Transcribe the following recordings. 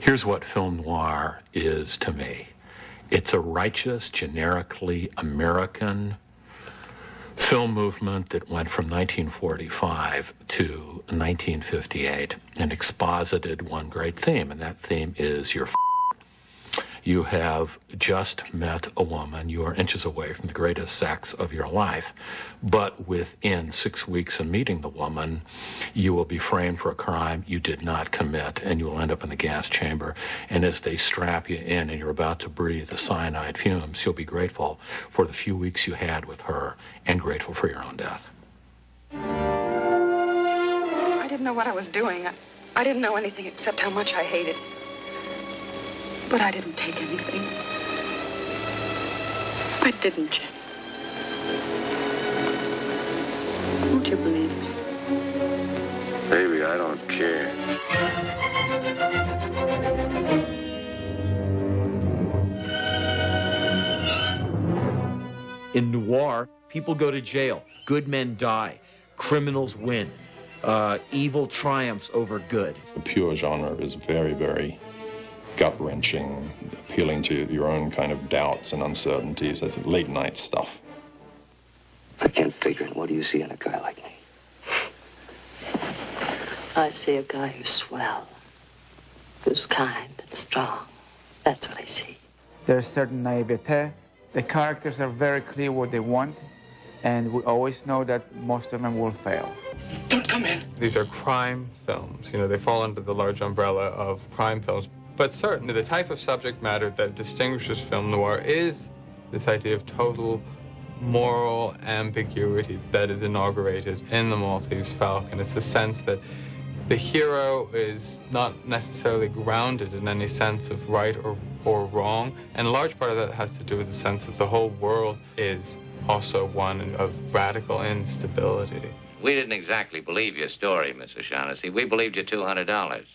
Here's what film noir is to me. It's a righteous, generically American film movement that went from 1945 to 1958 and exposited one great theme, and that theme is you're You have just met a woman. You are inches away from the greatest sex of your life. But within 6 weeks of meeting the woman, you will be framed for a crime you did not commit, and you will end up in the gas chamber. And as they strap you in and you're about to breathe the cyanide fumes, you'll be grateful for the few weeks you had with her and grateful for your own death. I didn't know what I was doing. I didn't know anything except how much I hated. But I didn't take anything. I didn't, Jim. Won't you believe me? Baby, I don't care. In noir, people go to jail. Good men die. Criminals win. Evil triumphs over good. The pure genre is very, very gut-wrenching, appealing to your own kind of doubts and uncertainties. That's late-night stuff. I can't figure it. What do you see in a guy like me? I see a guy who's swell, who's kind and strong. That's what I see. There's certain naivete. The characters are very clear what they want, and we always know that most of them will fail. Don't come in. These are crime films. You know, they fall under the large umbrella of crime films. But certainly the type of subject matter that distinguishes film noir is this idea of total moral ambiguity that is inaugurated in The Maltese Falcon. It's the sense that the hero is not necessarily grounded in any sense of right or wrong, and a large part of that has to do with the sense that the whole world is also one of radical instability. We didn't exactly believe your story, Miss O'Shaughnessy. We believed you $200.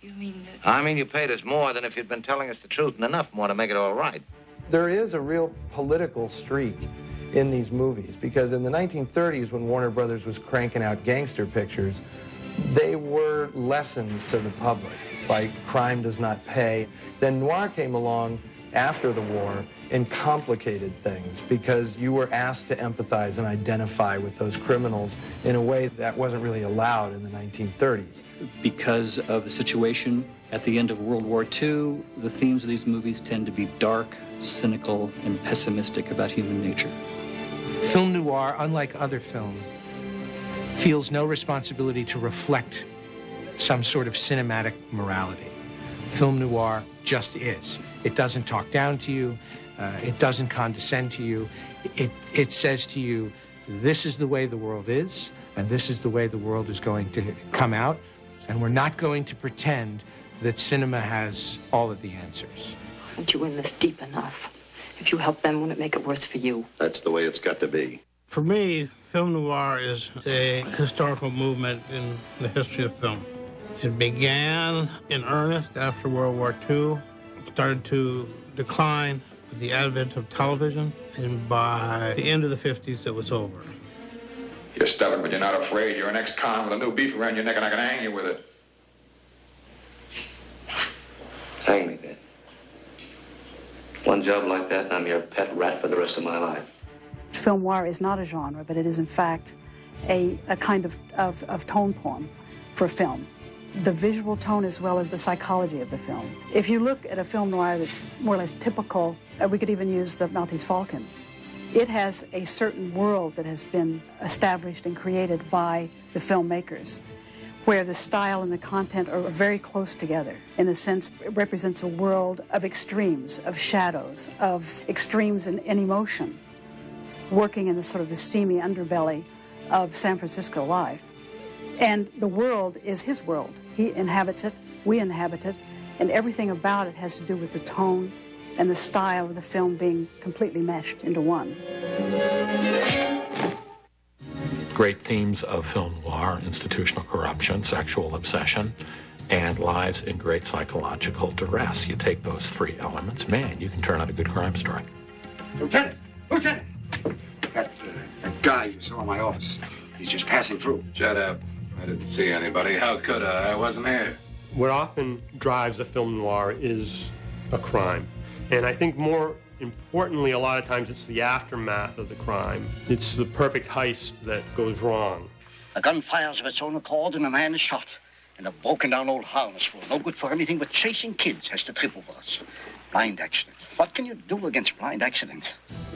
You mean that... I mean, you paid us more than if you'd been telling us the truth and enough more to make it all right. There is a real political streak in these movies, because in the 1930s, when Warner Brothers was cranking out gangster pictures, they were lessons to the public, like crime does not pay. Then noir came along after the war and complicated things, because you were asked to empathize and identify with those criminals in a way that wasn't really allowed in the 1930s. Because of the situation at the end of World War II, the themes of these movies tend to be dark, cynical, and pessimistic about human nature. Film noir, unlike other film, feels no responsibility to reflect some sort of cinematic morality. Film noir just is. It doesn't talk down to you. It doesn't condescend to you. It says to you, this is the way the world is, and this is the way the world is going to come out, and we're not going to pretend that cinema has all of the answers. Aren't you in this deep enough? If you help them, won't it make it worse for you? That's the way it's got to be. For me, film noir is a historical movement in the history of film. It began in earnest after World War II. It started to decline with the advent of television, and by the end of the 50s, it was over. You're stubborn, but you're not afraid. You're an ex-con with a new beef around your neck, and I can hang you with it. Hang me then. One job like that, and I'm your pet rat for the rest of my life. Film noir is not a genre, but it is in fact a kind of tone poem for film. The visual tone as well as the psychology of the film. If you look at a film noir that's more or less typical, we could even use The Maltese Falcon. It has a certain world that has been established and created by the filmmakers, where the style and the content are very close together, in the sense it represents a world of extremes, of shadows, of extremes in emotion, working in the sort of the seamy underbelly of San Francisco life. And the world is his world. He inhabits it, we inhabit it, and everything about it has to do with the tone and the style of the film being completely meshed into one. Great themes of film noir: institutional corruption, sexual obsession, and lives in great psychological duress. You take those three elements, man, you can turn out a good crime story. Lieutenant! Lieutenant! That guy you saw in my office, he's just passing through. Shut up. I didn't see anybody. How could I? I wasn't here. What often drives a film noir is a crime. And I think more importantly, a lot of times it's the aftermath of the crime. It's the perfect heist that goes wrong. A gun fires of its own accord and a man is shot. And a broken-down old harness will no good for anything but chasing kids has to trip over us. Blind accident. What can you do against blind accident?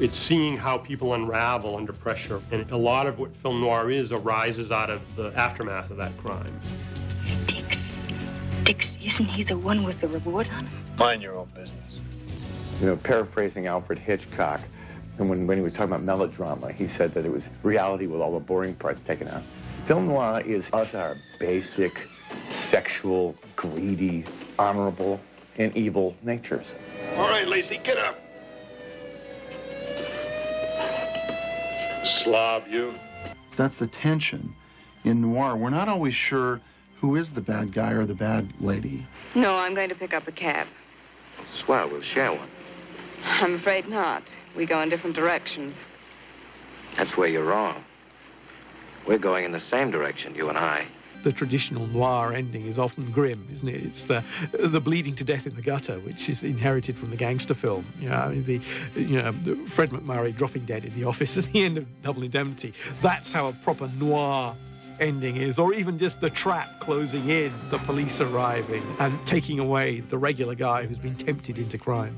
It's seeing how people unravel under pressure. And a lot of what film noir is arises out of the aftermath of that crime. Dix, isn't he the one with the reward on him? Mind your own business. You know, paraphrasing Alfred Hitchcock, and when he was talking about melodrama, he said that it was reality with all the boring parts taken out. Film noir is us, our basic, sexual, greedy, honorable, and evil natures. All right, Lacey, get up. Slob, you. So that's the tension in noir. We're not always sure who is the bad guy or the bad lady. No, I'm going to pick up a cab. Swell, we'll share one. I'm afraid not. We go in different directions. That's where you're wrong. We're going in the same direction, you and I. The traditional noir ending is often grim, isn't it? It's the bleeding to death in the gutter, which is inherited from the gangster film. You know, I mean, the Fred MacMurray dropping dead in the office at the end of Double Indemnity. That's how a proper noir ending is, or even just the trap closing in, the police arriving and taking away the regular guy who's been tempted into crime.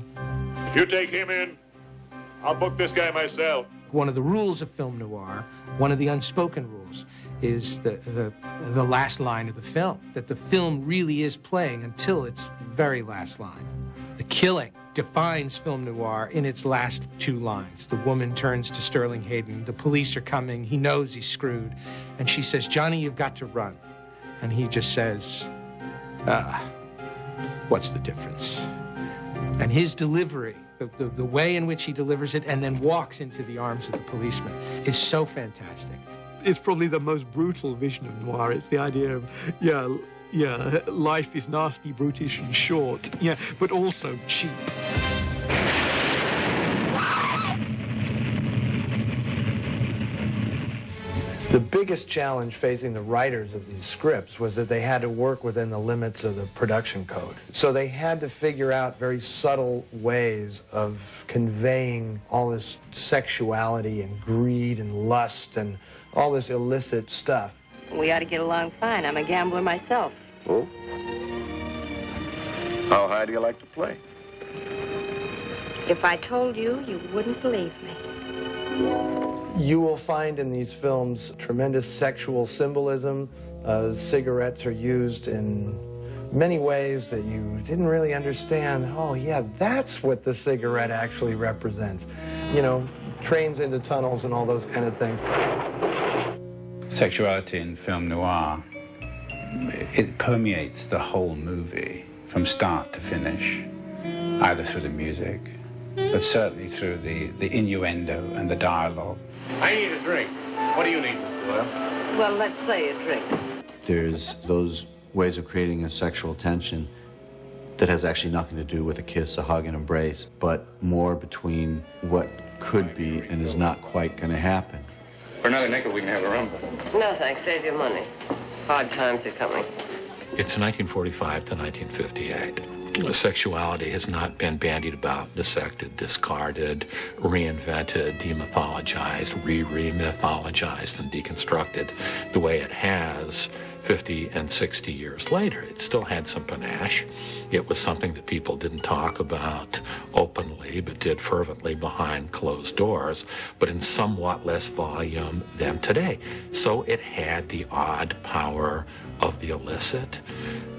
You take him in. I'll book this guy myself. One of the rules of film noir, one of the unspoken rules, is the last line of the film, that the film really is playing until its very last line. The killing defines film noir in its last two lines. The woman turns to Sterling Hayden. The police are coming. He knows he's screwed. And she says, "Johnny, you've got to run." And he just says, what's the difference? And his delivery, the way in which he delivers it and then walks into the arms of the policeman is so fantastic. It's probably the most brutal vision of noir. It's the idea of, life is nasty, brutish, and short, but also cheap. The biggest challenge facing the writers of these scripts was that they had to work within the limits of the production code. So they had to figure out very subtle ways of conveying all this sexuality and greed and lust and all this illicit stuff. We ought to get along fine. I'm a gambler myself. Oh? How high do you like to play? If I told you, you wouldn't believe me. You will find in these films tremendous sexual symbolism. Cigarettes are used in many ways that you didn't really understand. Oh, yeah, that's what the cigarette actually represents. You know, trains into tunnels and all those kind of things. Sexuality in film noir, it permeates the whole movie from start to finish, either through the music, but certainly through the innuendo and the dialogue. I need a drink. What do you need, Mr. Doyle? Well, let's say a drink. There's those ways of creating a sexual tension that has actually nothing to do with a kiss, a hug, an embrace, but more between what could be and is not quite going to happen. For another nickel, we can have a rumble. No, thanks. Save your money. Hard times are coming. It's 1945 to 1958. Sexuality has not been bandied about, dissected, discarded, reinvented, demythologized, re-mythologized, and deconstructed the way it has 50 and 60 years later. It still had some panache. It was something that people didn't talk about openly, but did fervently behind closed doors, but in somewhat less volume than today. So it had the odd power of the illicit.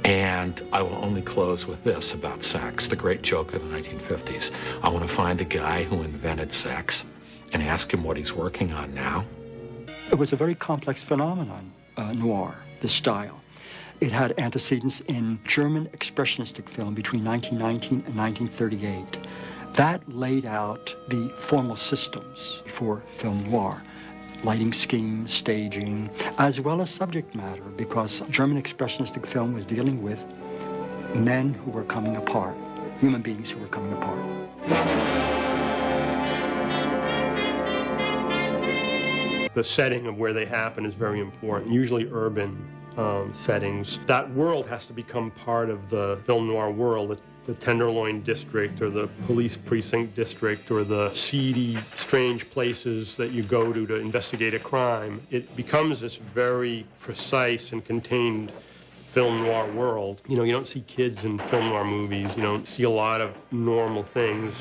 And I will only close with this about sex, the great joke of the 1950s. I want to find the guy who invented sex and ask him what he's working on now. It was a very complex phenomenon, noir, this style. It had antecedents in German expressionistic film between 1919 and 1938. That laid out the formal systems for film noir. Lighting schemes, staging, as well as subject matter, because German expressionistic film was dealing with men who were coming apart, human beings who were coming apart. The setting of where they happen is very important, usually urban. settings. That world has to become part of the film noir world. The Tenderloin district or the police precinct district or the seedy, strange places that you go to investigate a crime. It becomes this very precise and contained film noir world. You know, you don't see kids in film noir movies. You don't see a lot of normal things.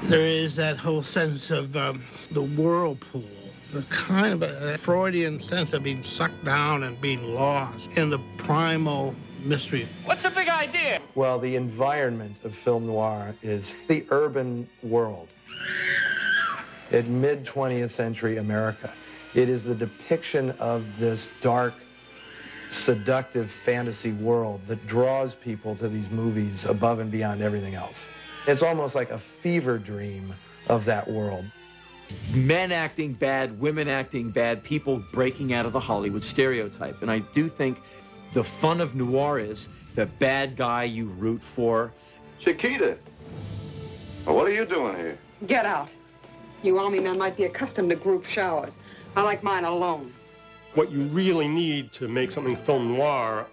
There is that whole sense of the whirlpool, the kind of a Freudian sense of being sucked down and being lost in the primal mystery. What's the big idea? Well, the environment of film noir is the urban world. In mid-20th century America, it is the depiction of this dark, seductive fantasy world that draws people to these movies above and beyond everything else. It's almost like a fever dream of that world. Men acting bad, women acting bad, people breaking out of the Hollywood stereotype. And I do think the fun of noir is the bad guy you root for. Chiquita, what are you doing here? Get out. You army men might be accustomed to group showers. I like mine alone. What you really need to make something film noir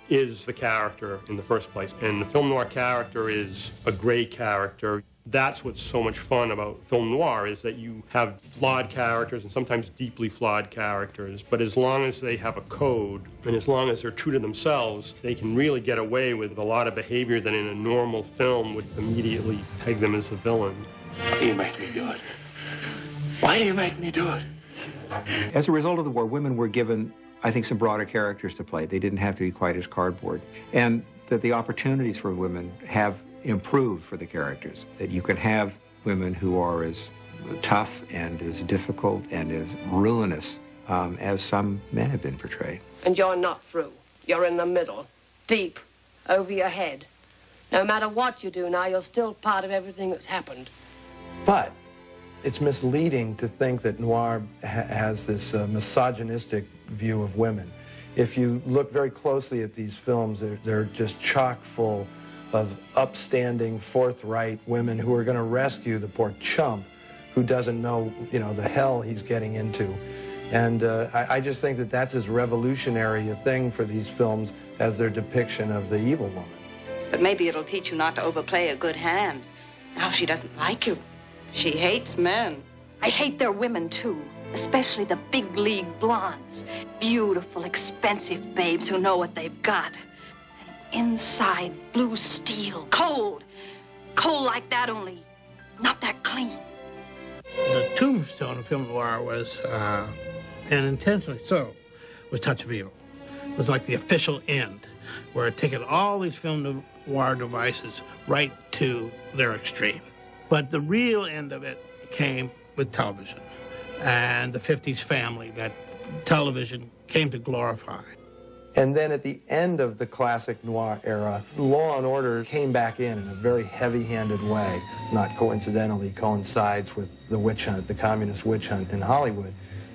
is the character in the first place. And the film noir character is a gray character. That's what's so much fun about film noir, is that you have flawed characters and sometimes deeply flawed characters. But as long as they have a code and as long as they're true to themselves, they can really get away with a lot of behavior that in a normal film would immediately peg them as a villain. You make me do it. Why do you make me do it? As a result of the war, women were given, I think, some broader characters to play. They didn't have to be quite as cardboard. And that the opportunities for women have improved for the characters. That you can have women who are as tough and as difficult and as ruinous as some men have been portrayed. And you're not through. You're in the middle, deep, over your head. No matter what you do now, you're still part of everything that's happened. But it's misleading to think that noir has this misogynistic view of women. If you look very closely at these films, they're just chock full of upstanding, forthright women who are going to rescue the poor chump who doesn't know, the hell he's getting into. And I just think that that's as revolutionary a thing for these films as their depiction of the evil woman. But maybe it'll teach you not to overplay a good hand. Now she doesn't like you. She hates men. I hate their women, too. Especially the big league blondes. Beautiful, expensive babes who know what they've got. And inside, blue steel. Cold. Cold like that, only not that clean. The tombstone of film noir was, and intentionally so, was Touch of Evil. It was like the official end, where it taken all these film noir devices right to their extreme. But the real end of it came with television and the 50s family that television came to glorify. And then at the end of the classic noir era, Law and Order came back in a very heavy-handed way. Not coincidentally coincides with the witch hunt, the communist witch hunt in Hollywood.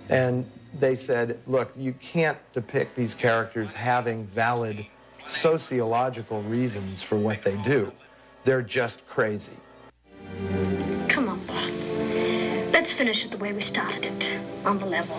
And they said, look, you can't depict these characters having valid sociological reasons for what they do. They're just crazy. Come on, Bob. Let's finish it the way we started it, on the level.